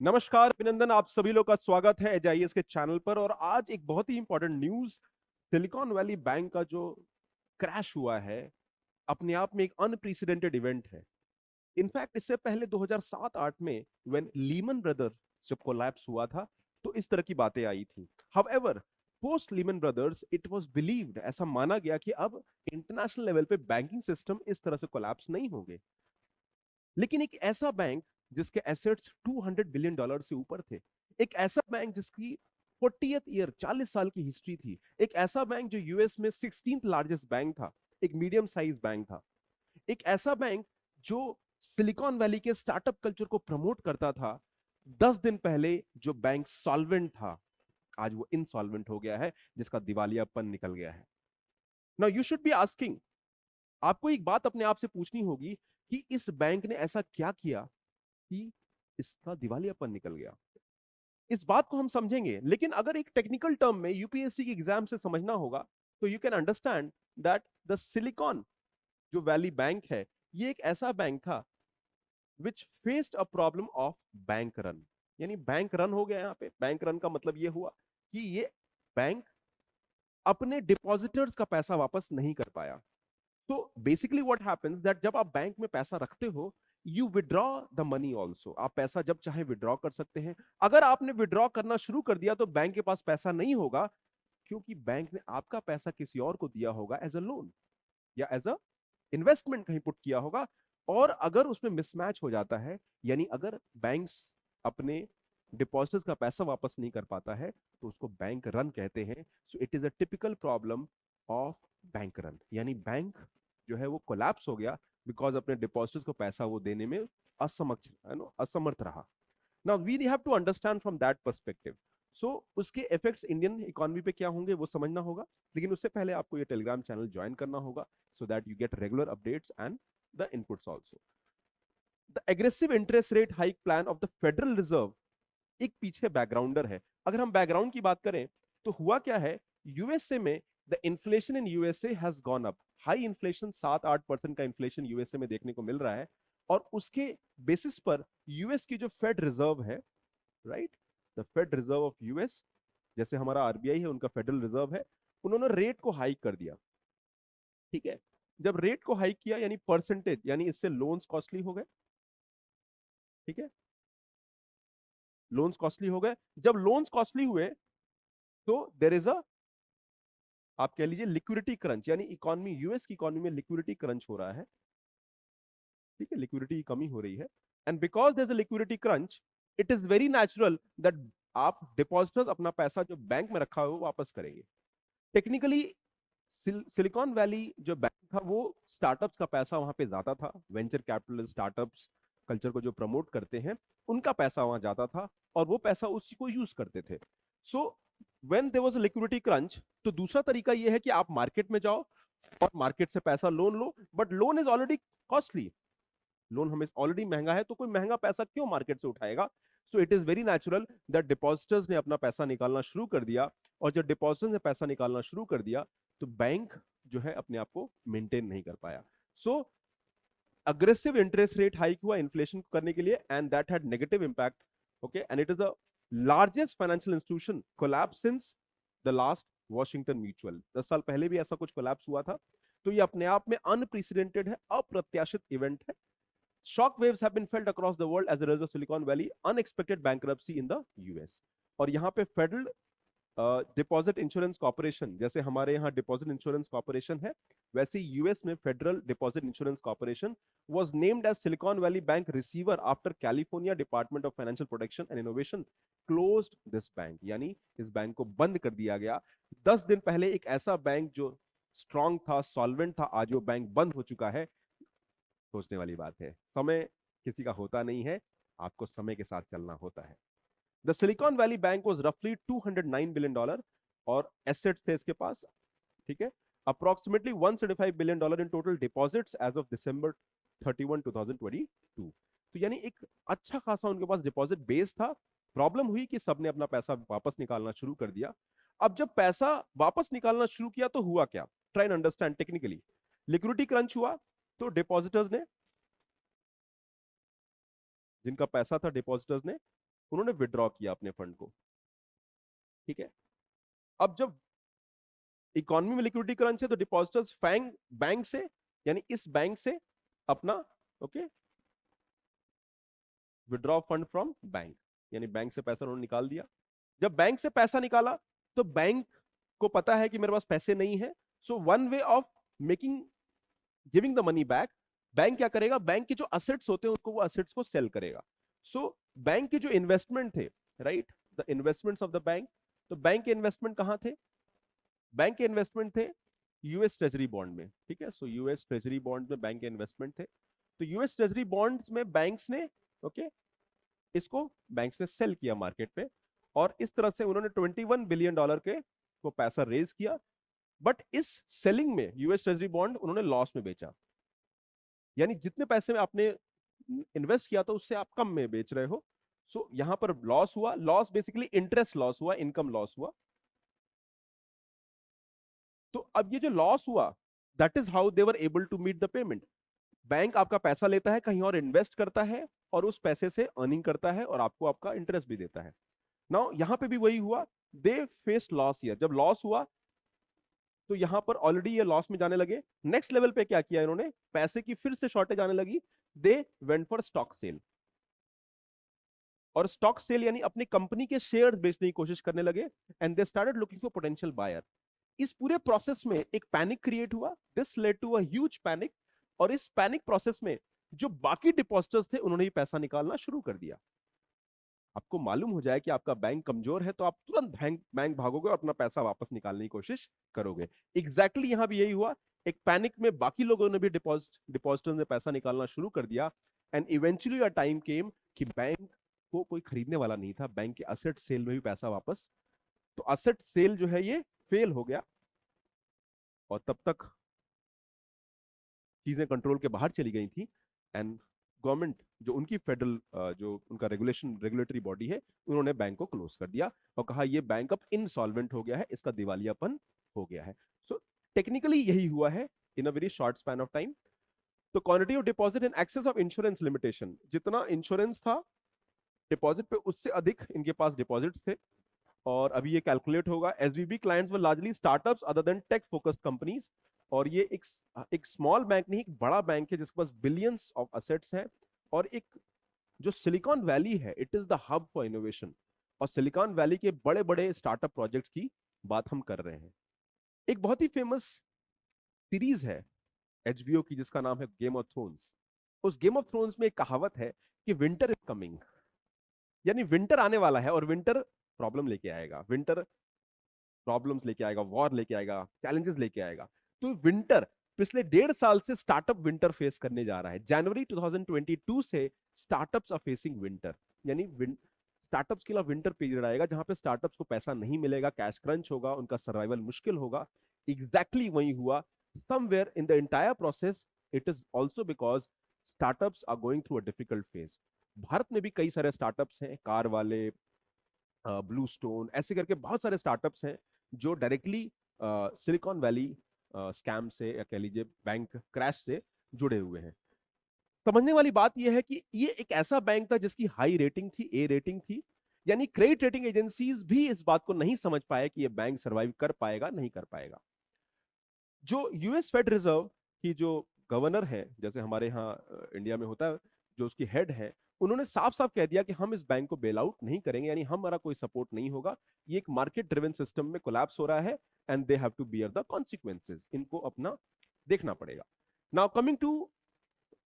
नमस्कार अभिनंदन, आप सभी लोग का स्वागत है एजाइएस के चैनल पर। और आज एक बहुत ही important news, Silicon Valley bank का जो क्रैश हुआ है, अपने आप में एक अनप्रेसिडेंटेड इवेंट है। इनफैक्ट इससे पहले 2007-8 में व्हेन लीमन ब्रदर्स जब कोलैप्स हुआ था, तो इस तरह की बातें आई थी। However, post Lehman brothers it was believed, ऐसा माना गया कि अब इंटरनेशनल लेवल पे बैंकिंग सिस्टम इस तरह से कोलैप्स नहीं होंगे। लेकिन एक ऐसा बैंक जिसके एसेट्स $200 बिलियन से ऊपर थे, एक ऐसा बैंक जिसकी 40th ईयर 40 साल की हिस्ट्री थी, एक ऐसा बैंक जो यूएस में 16th लार्जेस्ट बैंक था, एक मीडियम साइज बैंक था, एक ऐसा बैंक जो सिलिकॉन वैली के स्टार्टअप कल्चर को प्रमोट करता था, 10 दिन पहले जो बैंक सॉल्वेंट था, आज वो इनसॉल्वेंट हो गया है, जिसका दिवालियापन निकल गया है। Now you should be asking, आपको एक बात अपने आप से पूछनी होगी कि इस बैंक ने ऐसा क्या किया कि इसका दिवालियापन निकल गया। इस बात को हम समझेंगे, लेकिन अगर एक टेक्निकल टर्म में यूपीएससी के एग्जाम से समझना होगा, तो you can understand that the Silicon जो वैली बैंक है, ये एक ऐसा बैंक था which faced a problem of bank run. यानी बैंक रन हो गया। यहां पे बैंक रन का मतलब ये हुआ कि ये बैंक अपने डिपॉजिटर्स का पैसा वापस नहीं कर पाया। तो बेसिकली व्हाट हैपेंस दैट जब आप बैंक में पैसा रखते हो, you withdraw the money also. आप पैसा जब चाहे विड्रॉ कर सकते हैं। अगर आपने विड्रॉ करना शुरू कर दिया तो बैंक के पास पैसा नहीं होगा, क्योंकि बैंक ने आपका पैसा किसी और को दिया होगा एज अ लोन या एज अ इन्वेस्टमेंट कहीं पुट किया होगा। और अगर उसमें मिसमैच हो जाता है, यानी अगर बैंक्स अपने डिपॉजिटर्स का पैसा वापस नहीं कर पाता है, तो उसको बैंक रन कहते हैं। So it is a typical problem of bank run, यानी बैंक जो है वो कोलैप्स हो गया बिकॉज अपने डिपॉजिटर्स को पैसा वो देने में असमर्थ रहा। Now we have to understand from that perspective. So उसके इफेक्ट्स इंडियन इकोनॉमी पे क्या होंगे वो समझना होगा, लेकिन उससे पहले आपको ये टेलीग्राम चैनल ज्वाइन करना होगा, सो that you get regular updates and the inputs also. The aggressive interest rate hike plan of the federal reserve एक पीछे बैकग्राउंडर है। अगर हम बैकग्राउंड की बात करें, तो हुआ क्या है, यूएसए में the inflation in USA has gone up. High inflation, 7-8% का इन्फ्लेशन यूएसए में देखने को मिल रहा है। और उसके बेसिस पर यूएस की जो फेड रिजर्व है, right, the Fed reserve of US, जैसे हमारा आरबीआई है उनका फेडरल रिजर्व है, उन्होंने रेट को हाइक कर दिया। ठीक है, जब रेट को हाइक किया यानी परसेंटेज, यानी इससे लोन्स कॉस्टली हो गए। ठीक है, लोन्स कॉस्टली हो गए। जब लोन्स कॉस्टली हुए, तो देर इज अ, आप कह लीजिए लिक्विडिटी क्रंच, यानी इकोनॉमी, यूएस की इकोनॉमी में लिक्विडिटी क्रंच हो रहा है। ठीक है, लिक्विडिटी की कमी हो रही है। And because there is a liquidity crunch, it is very natural that आप डिपॉजिटर्स अपना पैसा जो बैंक में रखा है वो वापस करेंगे। टेक्निकली सिलिकॉन वैली जो बैंक था वो स्टार्टअप्स का पैसा वहां पे जाता था, वेंचर कैपिटल स्टार्टअप्स कल्चर को जो प्रमोट करते हैं, उनका पैसा वहां जाता था और वो पैसा उसी को यूज करते थे। So when there was a liquidity crunch, तो दूसरा तरीका ये है कि आप मार्केट में जाओ और मार्केट से पैसा loan low, but loan is already costly. Loan हमें ऑलरेडी महंगा है, तो कोई महंगा पैसा क्यों मार्केट से उठाएगा। So it is very natural that depositors ने अपना पैसा निकालना शुरू कर दिया। और जब डिपॉजिटर्स ने पैसा निकालना शुरू कर दिया, तो बैंक जो है अपने आप को मेंटेन नहीं कर पाया। सो अग्रेसिव इंटरेस्ट रेट हाइक हुआ इन्फ्लेशन को करने के लिए, and that had negative impact. Okay, and it is the largest financial institution collapse since the last Washington mutual. 10 साल पहले भी ऐसा कुछ कोलैप्स हुआ था। तो ये अपने आप में अनप्रेसिडेंटेड है, अप्रत्याशित इवेंट है। Shock waves have been felt across the world as a result of Silicon Valley unexpected bankruptcy in the US। और यहाँ पे फेडरल डिपॉजिट इंश्योरेंस कॉर्पोरेशन, जैसे हमारे यहाँ डिपॉजिट इंश्योरेंस कॉर्पोरेशन है, वैसे यूएस में federal deposit insurance corporation was named as Silicon Valley bank receiver after California department of financial protection and innovation closed this bank. यानी इस बैंक को बंद कर दिया गया। 10 दिन पहले एक ऐसा बैंक जो स्ट्रांग था, सॉल्वेंट था, आज वो बैंक बंद हो चुका है। सोचने वाली बात है। समय किसी का होता नहीं है, आपको समय के साथ चलना होता है। The Silicon Valley bank was रफली $209 बिलियन और एसेट्स थे इसके पास। ठीक है, approximately $175 billion in total deposits as of December 31, 2022। तो यानी एक अच्छा खासा उनके पास डिपॉजिट बेस था। प्रॉब्लम हुई कि सबने अपना पैसा वापस निकालना शुरू कर दिया। अब जब पैसा वापस निकालना शुरू किया तो हुआ क्या, try and understand technically. Liquidity crunch हुआ, तो डिपॉजिटर्स ने, जिनका पैसा था डिपॉजिटर्स ने उन्होंने विड्रॉ किया अपने फंड को, ठीक है। अब जब इकोनॉमी में लिक्विडिटी क्रंच है तो डिपॉजिटर्स बैंक बैंक से, यानी इस बैंक से अपना, okay, withdraw fund from bank, यानी बैंक से पैसा उन्होंने निकाल दिया। जब बैंक से पैसा निकाला तो बैंक को पता है कि मेरे पास पैसे नहीं है, so one way of making giving the money back, bank क्या करेगा, बैंक के जो असेट्स होते हैं उसको, वो असेट्स को सेल करेगा। सो बैंक के जो इन्वेस्टमेंट थे, right, the investments of the bank, तो बैंक के इन्वेस्टमेंट कहां थे, बैंक के इन्वेस्टमेंट थे यूएस ट्रेजरी बॉन्ड में, ठीक है। सो यूएस ट्रेजरी बॉन्ड में बैंक के इन्वेस्टमेंट थे, तो यूएस ट्रेजरी बॉन्ड्स में बैंक्स ने, ओके, इसको बैंक्स ने सेल किया मार्केट पे, और इस तरह से उन्होंने $21 बिलियन के वो पैसा रेज किया। बट इस सेलिंग में यूएस ट्रेजरी बॉन्ड उन्होंने लॉस में बेचा, यानी जितने पैसे में आपने इन्वेस्ट किया था उससे आप कम में बेच रहे हो। सो यहां पर लॉस हुआ, लॉस बेसिकली इंटरेस्ट लॉस हुआ, इनकम लॉस हुआ। तो अब ये जो लॉस हुआ, that is how they were able to meet the payment. Bank आपका पैसा लेता है, कहीं और इन्वेस्ट करता है, और उस पैसे से अर्निंग करता है, और आपको आपका इंटरेस्ट भी देता है। नाउ यहां पे भी वही हुआ, दे फेस लॉस ईयर, जब लॉस हुआ तो यहां पर ऑलरेडी ये लॉस में जाने लगे। नेक्स्ट लेवल पे क्या किया इन्होंने, पैसे की फिर से शॉर्टेज आने लगी, they went for stock sale, और स्टॉक सेल यानी अपनी कंपनी के शेयर बेचने की कोशिश करने लगे, and they started looking for potential buyer. इस पूरे प्रोसेस में एक पैनिक क्रिएट हुआ, this led to a huge panic, और इस पैनिक प्रोसेस में जो बाकी डिपॉजिटर्स थे उन्होंने ही पैसा निकालना शुरू कर दिया। आपको मालूम हो जाए कि आपका बैंक कमजोर है तो आप तुरंत बैंक बैंक भागोगे और अपना पैसा वापस निकालने की कोशिश करोगे। एग्जैक्टली यहां भी यही हुआ, एक पैनिक में बाकी लोगों ने भी डिपॉजिटर्स ने पैसा निकालना शुरू कर दिया, and eventually a time came कि बैंक को कोई खरीदने वाला नहीं था, बैंक के असेट सेल में भी पैसा वापस, तो असेट सेल जो है ये फेल हो गया, और तब तक चीजें कंट्रोल के बाहर चली गई थी, एंड गवर्नमेंट जो उनकी फेडरल जो उनका रेगुलेटरी बॉडी है, उन्होंने बैंक को क्लोज कर दिया और कहा ये बैंक अब इनसॉल्वेंट हो गया है, इसका दिवालियापन हो गया है। सो टेक्निकली यही हुआ है in a very short span of time. तो quantity of deposit in excess of insurance limitation, जितना इंश्योरेंस था डिपॉजिट पे उससे अधिक इनके पास डिपॉजिट्स थे, और अभी ये कैलकुलेट होगा। SVB clients were largely startups other than tech focused companies, और ये एक स्मॉल बैंक नहीं, एक बड़ा बैंक है जिसके पास बिलियंस ऑफ असेट्स हैं, और एक जो सिलिकॉन वैली है, it is the hub for innovation, और सिलिकॉन वैली के बड़े बड़े स्टार्टअप प्रोजेक्ट्स की बात हम कर रहे हैं। एक बहुत ही फेमस सीरीज है एचबीओ की जिसका नाम है गेम ऑफ थ्रोन्स। उस गेम ऑफ थ्रोन्स में एक कहावत है कि विंटर इज कमिंग, यानी विंटर आने वाला है, और विंटर प्रॉब्लम लेके आएगा, विंटर प्रॉब्लम्स लेके आएगा, वॉर लेके आएगा, चैलेंजेस लेके आएगा। तो विंटर पिछले 1.5 साल से स्टार्टअप विंटर फेस करने जा रहा है। जनवरी 2022 से स्टार्टअप्स आर फेसिंग विंटर, यानी स्टार्टअप्स के लिए विंटर पीरियड आएगा जहां पे स्टार्टअप्स को पैसा नहीं मिलेगा, कैश क्रंच होगा, उनका सर्वाइवल मुश्किल होगा। एग्जैक्टली वही हुआ somewhere in the entire process. It is also because startups are going through a difficult phase. Bharat में भी कई सारे स्टार्टअप्स हैं, कार वाले, ब्लू स्टोन, ऐसे करके बहुत सारे स्टार्टअप्स हैं जो डायरेक्टली सिलिकॉन वैली स्कैम से या कह लीजिए बैंक क्रैश से जुड़े हुए हैं। समझने वाली बात यह है कि ये एक ऐसा बैंक था जिसकी हाई रेटिंग थी, ए रेटिंग थी, यानी क्रेडिट रेटिंग एजेंसीज भी इस बात को नहीं समझ पाए कि ये बैंक सर्वाइव कर पाएगा नहीं कर पाएगा। जो यूएस फेड रिजर्व की जो गवर्नर है, जैसे हमारे यहाँ इंडिया में होता है, जो उसकी हेड है, उन्होंने साफ साफ कह दिया कि हम इस बैंक को बेल आउट नहीं करेंगे, यानी हमारा कोई सपोर्ट नहीं होगा, ये एक मार्केट ड्रिवन सिस्टम में कोलैप्स हो रहा है, and they have to bear the consequences, इनको अपना देखना पड़ेगा। Now coming to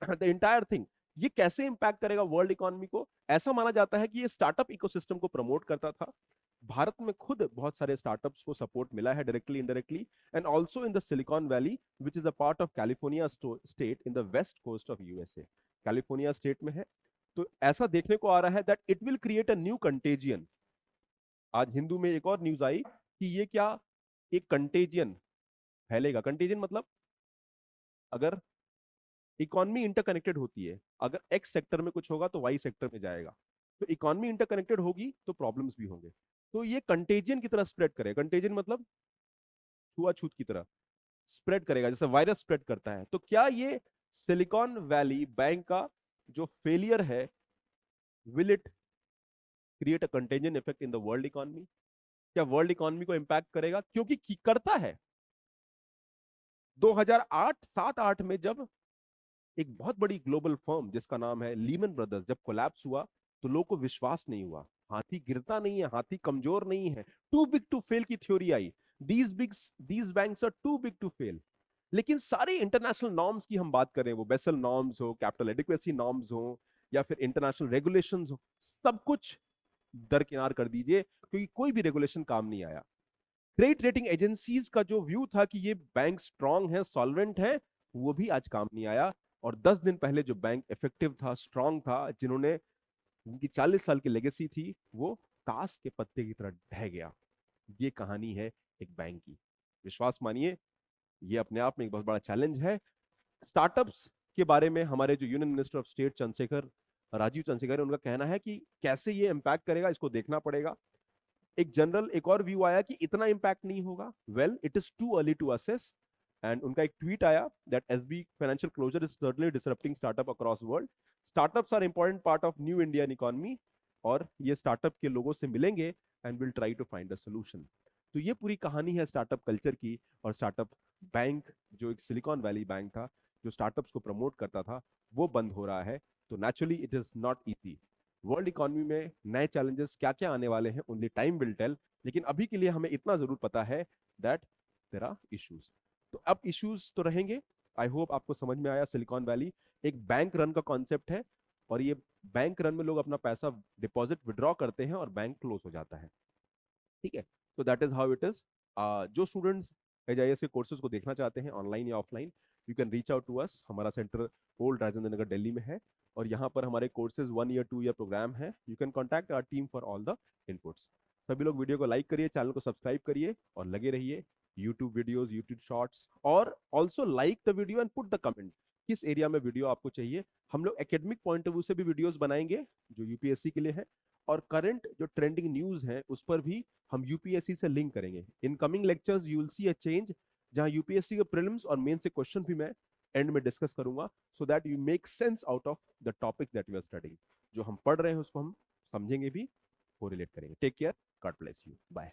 the entire thing, ये कैसे इंपैक्ट करेगा वर्ल्ड इकोनॉमी को। ऐसा माना जाता है कि ये स्टार्टअप इकोसिस्टम को प्रमोट करता था। भारत में खुद बहुत सारे स्टार्टअप्स को सपोर्ट मिला है directly indirectly, and also in the Silicon Valley which is a part of California state in the west coast of USA, California state में है। तो ऐसा देखने को आ रहा है that it will create a new contagion. आज हिंदू में एक और न्यूज आई कि ये क्या, एक कंटेजियन फैलेगा। कंटेजियन मतलब अगर इकोनॉमी इंटरकनेक्टेड होती है, अगर एक्स सेक्टर में कुछ होगा तो वाई सेक्टर में जाएगा, तो इकोनॉमी इंटरकनेक्टेड होगी तो प्रॉब्लम्स भी होंगे। तो ये कंटेजियन की तरह स्प्रेड करेगा। कंटेजियन मतलब छुआछूत की तरह स्प्रेड करेगा, जैसे वायरस स्प्रेड करता है। तो क्या ये सिलिकॉन वैली बैंक का जो फेलियर है, will it create a contagion effect in the world economy? क्या वर्ल्ड इकोनॉमी को इंपैक्ट करेगा? क्योंकि करता है। 2008 में जब एक बहुत बड़ी ग्लोबल फर्म जिसका नाम है लीमन ब्रदर्स जब कोलैप्स हुआ, तो लोगों को विश्वास नहीं हुआ। हाथी गिरता नहीं है, हाथी कमजोर नहीं है, टू बिग टू फेल की थ्योरी आई। These banks are too big to fail. लेकिन सारे इंटरनेशनल नॉर्म्स की हम बात करें, वो बेसल नॉर्म्स हो, कैपिटल एडिक्वेसी नॉर्म्स हो, या फिर इंटरनेशनल रेगुलेशंस हो, सब कुछ दरकिनार कर दीजिए, क्योंकि कोई भी रेगुलेशन काम नहीं आया। क्रेडिट रेटिंग एजेंसीज का जो व्यू था कि ये बैंक स्ट्रांग है, सॉल्वेंट है, वो भी आज काम नहीं आया। और 10 दिन पहले जो बैंक इफेक्टिव था, स्ट्रांग था, जिन्होंने उनकी 40 साल की लेगेसी थी, वो ताश के पत्ते की तरह ढह गया। ये कहानी है एक बैंक की। विश्वास मानिए, ये अपने आप में एक बहुत बड़ा चैलेंज है। स्टार्टअप्स के बारे में हमारे जो union minister of state Rajeev Chandrasekhar, उनका कहना है कि कैसे ये इंपैक्ट करेगा, इसको देखना पड़ेगा। एक जनरल एक और व्यू आया कि इतना इंपैक्ट नहीं होगा। Well, it is too early to assess. And उनका एक ट्वीट आया that SB financial closure is certainly disrupting startup across world. Startups are important part of new Indian economy, और ये स्टार्टअप के लोगों से मिलेंगे and will try to find a solution. तो ये पूरी कहानी है स्टार्टअप कल्चर की। और स्टार्टअप बैंक, जो एक सिलिकॉन वैली बैंक था, जो स्टार्टअप्स को प्रमोट करता था, वो बंद हो रहा है। तो naturally it is not easy. World economy में नए चैलेंजेस क्या क्या आने वाले हैं, ओनली टाइम विल टेल। लेकिन अभी के लिए हमें इतना जरूर पता है दैट देयर आर इश्यूज। तो अब इश्यूज तो रहेंगे। आई होप आपको समझ में आया। सिलिकॉन वैली एक बैंक रन का कॉन्सेप्ट है, और ये बैंक रन में लोग अपना पैसा डिपॉजिट विड्रॉ करते हैं और बैंक क्लोज हो जाता है। ठीक है, तो that is how it is. जो स्टूडेंट्स एचआईएस के कोर्सेज को देखना चाहते हैं, ऑनलाइन या offline, you can reach out to us. हमारा सेंटर ओल्ड राजेंद्र नगर दिल्ली में है, और यहाँ पर हमारे कोर्सेज 1 ईयर 2 ईयर प्रोग्राम है। You can contact our team for all the inputs. सभी लोग वीडियो को लाइक करिए, चैनल को सब्सक्राइब करिए, और लगे रहिए यूट्यूब वीडियोस, यूट्यूब शॉर्ट्स, और also like the video and put the comment किस एरिया में वीडियो आपको चाहिए। हम लोग एकेडमिक पॉइंट ऑफ व्यू से भी वीडियोस बनाएंगे जो यूपीएससी के लिए है, और करंट जो ट्रेंडिंग न्यूज है उस पर भी हम यूपीएससी से लिंक करेंगे। In coming lectures you will see a change, जहां यूपीएससी के प्रीलिम्स और मेन से क्वेश्चन भी मैं एंड में डिस्कस करूंगा, so that you make sense out of the topics that you are studying. जो हम पढ़ रहे हैं उसको हम समझेंगे भी, को रिलेट करेंगे। Take care, God bless you, bye.